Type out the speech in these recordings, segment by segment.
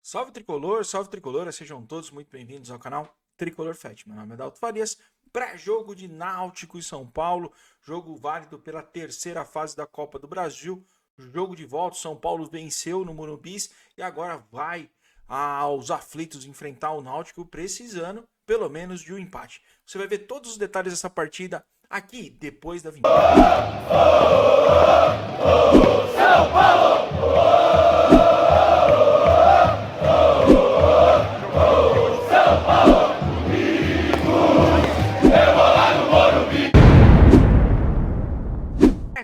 Salve tricolor, sejam todos muito bem-vindos ao canal Tricolor Fat. Meu nome é Dalto Farias. Pré-jogo de Náutico e São Paulo, jogo válido pela terceira fase da Copa do Brasil. Jogo de volta, São Paulo venceu no Morumbi e agora vai aos aflitos enfrentar o Náutico, precisando pelo menos de um empate. Você vai ver todos os detalhes dessa partida aqui depois da vinheta. São Paulo!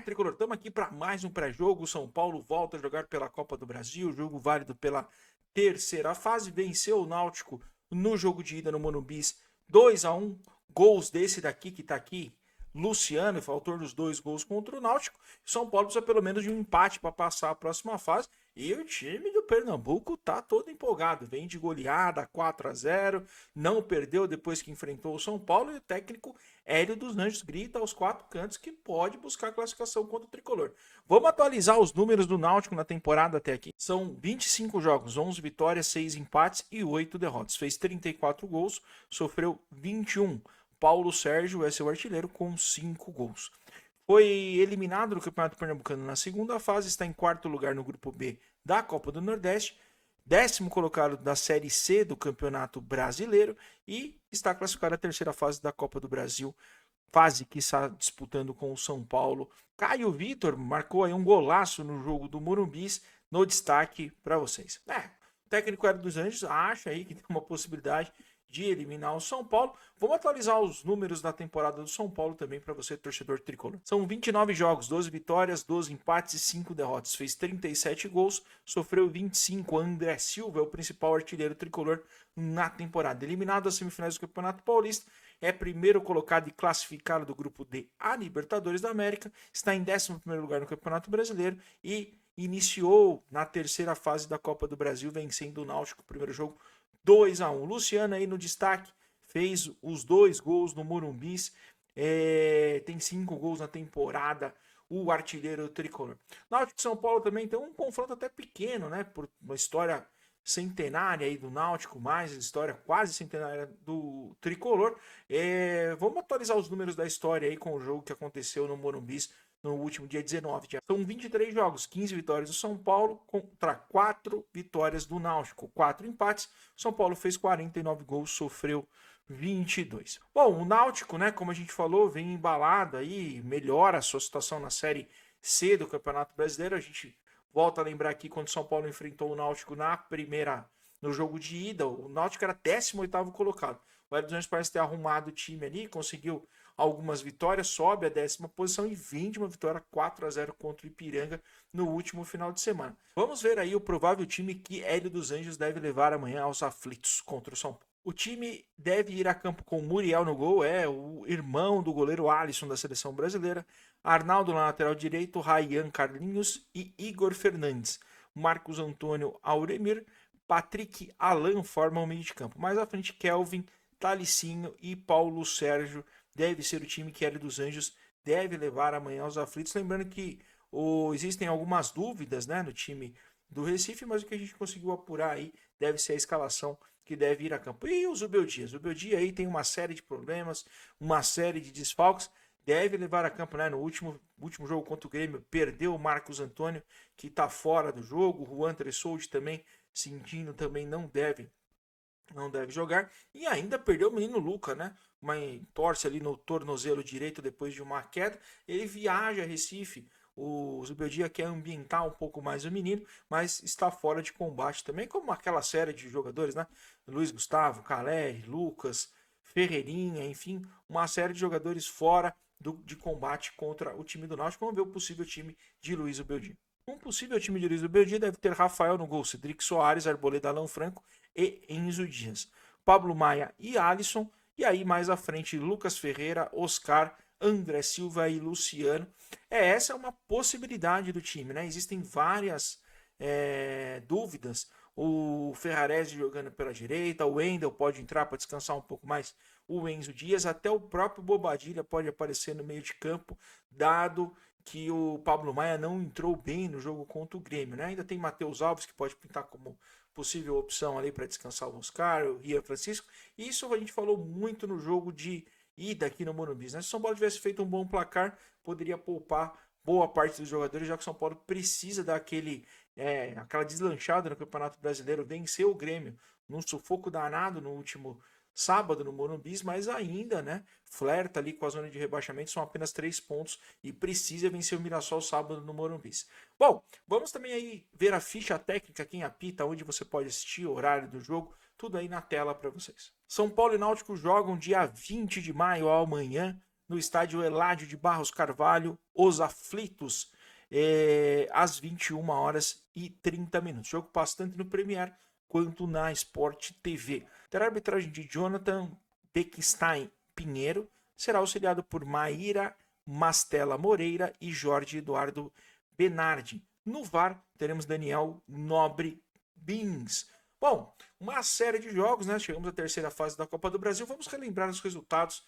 Tricolor, estamos aqui para mais um pré-jogo. São Paulo volta a jogar pela Copa do Brasil, jogo válido pela terceira fase. Venceu o Náutico no jogo de ida no Morumbi 2-1. Gols desse daqui que está aqui, Luciano, autor dos 2 gols contra o Náutico. São Paulo precisa pelo menos de um empate para passar a próxima fase. E o time do Pernambuco tá todo empolgado. Vem de goleada 4-0, não perdeu depois que enfrentou o São Paulo. E o técnico Hélio dos Anjos grita aos 4 cantos que pode buscar classificação contra o Tricolor. Vamos atualizar os números do Náutico na temporada até aqui. São 25 jogos, 11 vitórias, 6 empates e 8 derrotas. Fez 34 gols, sofreu 21. Paulo Sérgio é seu artilheiro com 5 gols. Foi eliminado do Campeonato Pernambucano na segunda fase, está em quarto lugar no Grupo B da Copa do Nordeste, 10º colocado da Série C do Campeonato Brasileiro e está classificado à terceira fase da Copa do Brasil, fase que está disputando com o São Paulo. Caio Vitor marcou aí um golaço no jogo do Morumbi, no destaque para vocês. O técnico Hélio dos Anjos acha aí que tem uma possibilidade de eliminar o São Paulo. Vamos atualizar os números da temporada do São Paulo também para você, torcedor tricolor. São 29 jogos, 12 vitórias, 12 empates e 5 derrotas. Fez 37 gols, sofreu 25. André Silva é o principal artilheiro tricolor na temporada. Eliminado das semifinais do Campeonato Paulista, é primeiro colocado e classificado do grupo D a Libertadores da América, está em 11º lugar no Campeonato Brasileiro e iniciou na terceira fase da Copa do Brasil, vencendo o Náutico, primeiro jogo 2-1. Luciano aí no destaque, fez os 2 gols no Morumbi, tem 5 gols na temporada, o artilheiro tricolor. Náutico e São Paulo também tem um confronto até pequeno, né? Por uma história centenária aí do Náutico, mais história quase centenária do tricolor. Vamos atualizar os números da história aí com o jogo que aconteceu no Morumbi no último dia 19. São 23 jogos, 15 vitórias do São Paulo contra 4 vitórias do Náutico, 4 empates. São Paulo fez 49 gols, sofreu 22. Bom, o Náutico, né, como a gente falou, vem embalado aí, melhora a sua situação na Série C do Campeonato Brasileiro. A gente volta a lembrar aqui quando o São Paulo enfrentou o Náutico no jogo de ida, o Náutico era 18º colocado. O Hélio dos Anjos parece ter arrumado o time ali, conseguiu algumas vitórias, sobe a 10ª posição e vende uma vitória 4-0 contra o Ipiranga no último final de semana. Vamos ver aí o provável time que Hélio dos Anjos deve levar amanhã aos aflitos contra o São Paulo. O time deve ir a campo com Muriel no gol, o irmão do goleiro Alisson da seleção brasileira, Arnaldo na lateral direito, Ryan Carlinhos e Igor Fernandes. Marcos Antônio Auremir, Patrick Alan formam o meio de campo. Mais à frente, Kelvin, Talicinho e Paulo Sérgio deve ser o time que Hélio dos Anjos deve levar amanhã aos aflitos. Lembrando que existem algumas dúvidas, né, no time do Recife, mas o que a gente conseguiu apurar aí deve ser a escalação que deve ir a campo. E o Zubeldia? O Zubeldia aí tem uma série de problemas, uma série de desfalques, deve levar a campo, né? No último jogo contra o Grêmio, perdeu o Marcos Antônio, que está fora do jogo, o Juan Tressoldi também, sentindo, também não deve jogar, e ainda perdeu o menino Luca, né? Uma torce ali no tornozelo direito depois de uma queda, ele viaja a Recife. O Zubeldia quer ambientar um pouco mais o menino, mas está fora de combate também, como aquela série de jogadores, né? Luiz Gustavo, Calé, Lucas, Ferreirinha, enfim, uma série de jogadores fora de combate contra o time do Náutico. Vamos ver o possível time de Luiz Zubeldia. Um possível time de Luiz Zubeldia deve ter Rafael no gol, Cedric Soares, Arboleda, Alan Franco e Enzo Dias. Pablo Maia e Alisson. E aí mais à frente Lucas Ferreira, Oscar, André Silva e Luciano. Essa é uma possibilidade do time, né? Existem várias dúvidas. O Ferrarese jogando pela direita, o Wendel pode entrar para descansar um pouco mais o Enzo Dias, até o próprio Bobadilha pode aparecer no meio de campo, dado que o Pablo Maia não entrou bem no jogo contra o Grêmio, né? Ainda tem Matheus Alves, que pode pintar como possível opção ali para descansar o Oscar, o Rian Francisco. E isso a gente falou muito no jogo de ida aqui no Morumbi, né? Se o São Paulo tivesse feito um bom placar, poderia poupar boa parte dos jogadores, já que o São Paulo precisa dar aquela deslanchada no Campeonato Brasileiro, venceu o Grêmio num sufoco danado no último sábado no Morumbi, mas ainda, né, flerta ali com a zona de rebaixamento, são apenas 3 pontos e precisa vencer o Mirassol sábado no Morumbi. Bom, vamos também aí ver a ficha técnica, quem apita, onde você pode assistir, o horário do jogo, tudo aí na tela para vocês. São Paulo e Náutico jogam dia 20 de maio, amanhã, no estádio Eládio de Barros Carvalho, Os Aflitos, às 21h30. Jogo passa tanto no Premier quanto na Sport TV. Terá a arbitragem de Jonathan Beckstein Pinheiro, será auxiliado por Maíra Mastella Moreira e Jorge Eduardo Benardi. No VAR teremos Daniel Nobre Bins. Bom, uma série de jogos, né? Chegamos à terceira fase da Copa do Brasil. Vamos relembrar os resultados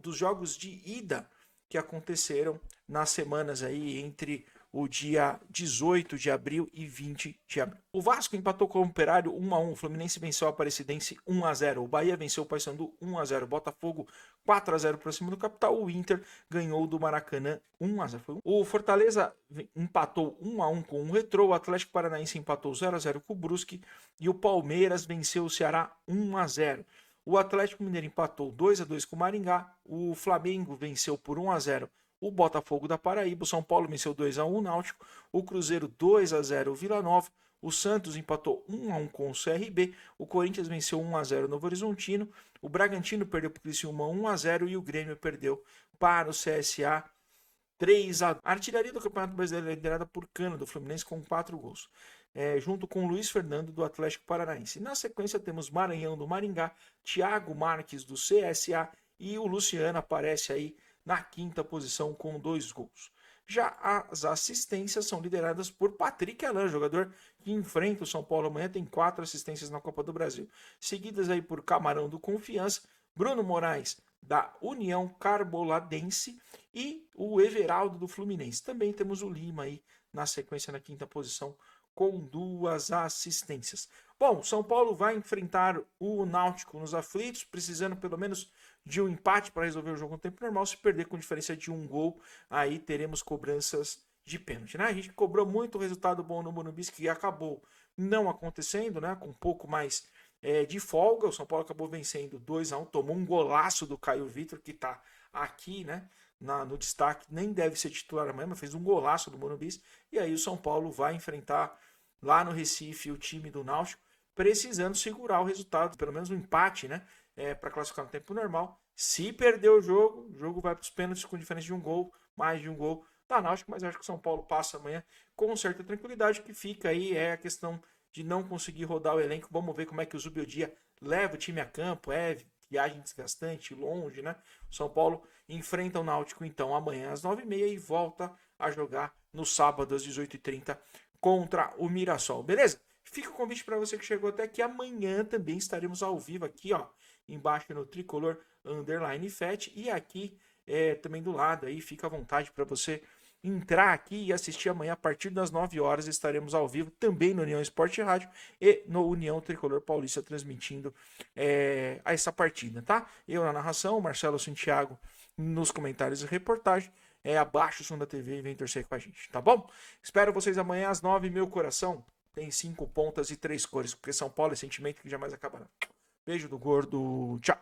dos jogos de ida que aconteceram nas semanas aí entre o dia 18 de abril e 20 de abril. O Vasco empatou com o Operário 1-1, o Fluminense venceu a Aparecidense 1-0, o Bahia venceu o Paysandu 1-0, Botafogo 4-0 para cima do Capital, o Inter ganhou do Maracanã 1-0. O Fortaleza empatou 1-1 com o Retrô, o Atlético Paranaense empatou 0-0 com o Brusque e o Palmeiras venceu o Ceará 1-0. O Atlético Mineiro empatou 2-2 com o Maringá, o Flamengo venceu por 1-0 o Botafogo da Paraíba, o São Paulo venceu 2-1 o Náutico, o Cruzeiro 2-0 o Vila Nova, o Santos empatou 1-1 com o CRB, o Corinthians venceu 1-0 o Novo Horizontino, o Bragantino perdeu para o Criciúma 1-0 e o Grêmio perdeu para o CSA 3-2. A artilharia do Campeonato Brasileiro é liderada por Cano, do Fluminense, com 4 gols. Junto com Luiz Fernando, do Atlético Paranaense. Na sequência temos Maranhão, do Maringá, Thiago Marques, do CSA e o Luciano aparece aí na quinta posição com 2 gols. Já as assistências são lideradas por Patrick Alain, jogador que enfrenta o São Paulo amanhã, tem 4 assistências na Copa do Brasil. Seguidas aí por Camarão do Confiança, Bruno Moraes da União Carboladense e o Everaldo do Fluminense. Também temos o Lima aí na sequência na quinta posição com 2 assistências. Bom, São Paulo vai enfrentar o Náutico nos aflitos, precisando pelo menos de um empate para resolver o jogo no tempo normal. Se perder com diferença de 1 gol, aí teremos cobranças de pênalti, né? A gente cobrou muito resultado bom no Morumbi, que acabou não acontecendo, né? Com um pouco mais de folga. O São Paulo acabou vencendo 2-1, tomou um golaço do Caio Vitor, que está aqui, né? No destaque, nem deve ser titular amanhã, mas fez um golaço do Morumbi. E aí o São Paulo vai enfrentar lá no Recife o time do Náutico, precisando segurar o resultado, pelo menos um empate, né? Para classificar no tempo normal. Se perder o jogo vai para os pênaltis com diferença de 1 gol, mais de 1 gol da Náutico, mas acho que o São Paulo passa amanhã com certa tranquilidade. O que fica aí é a questão de não conseguir rodar o elenco. Vamos ver como é que o Zubeldia leva o time a campo, viagem desgastante, longe, né? O São Paulo enfrenta o Náutico então amanhã às 9h30 e volta a jogar no sábado às 18h30 contra o Mirassol, beleza? Fica o convite para você que chegou até aqui. Amanhã também estaremos ao vivo aqui, ó, embaixo no Tricolor _FET e aqui também do lado aí, fica à vontade para você entrar aqui e assistir amanhã a partir das 9 horas. Estaremos ao vivo também no União Esporte Rádio e no União Tricolor Paulista transmitindo essa partida, tá? Eu na narração, Marcelo Santiago nos comentários e reportagem. Abaixo o som da TV e vem torcer com a gente, tá bom? Espero vocês amanhã às 9h, meu coração tem 5 pontas e 3 cores, porque São Paulo é sentimento que jamais acabará. Beijo do gordo, tchau!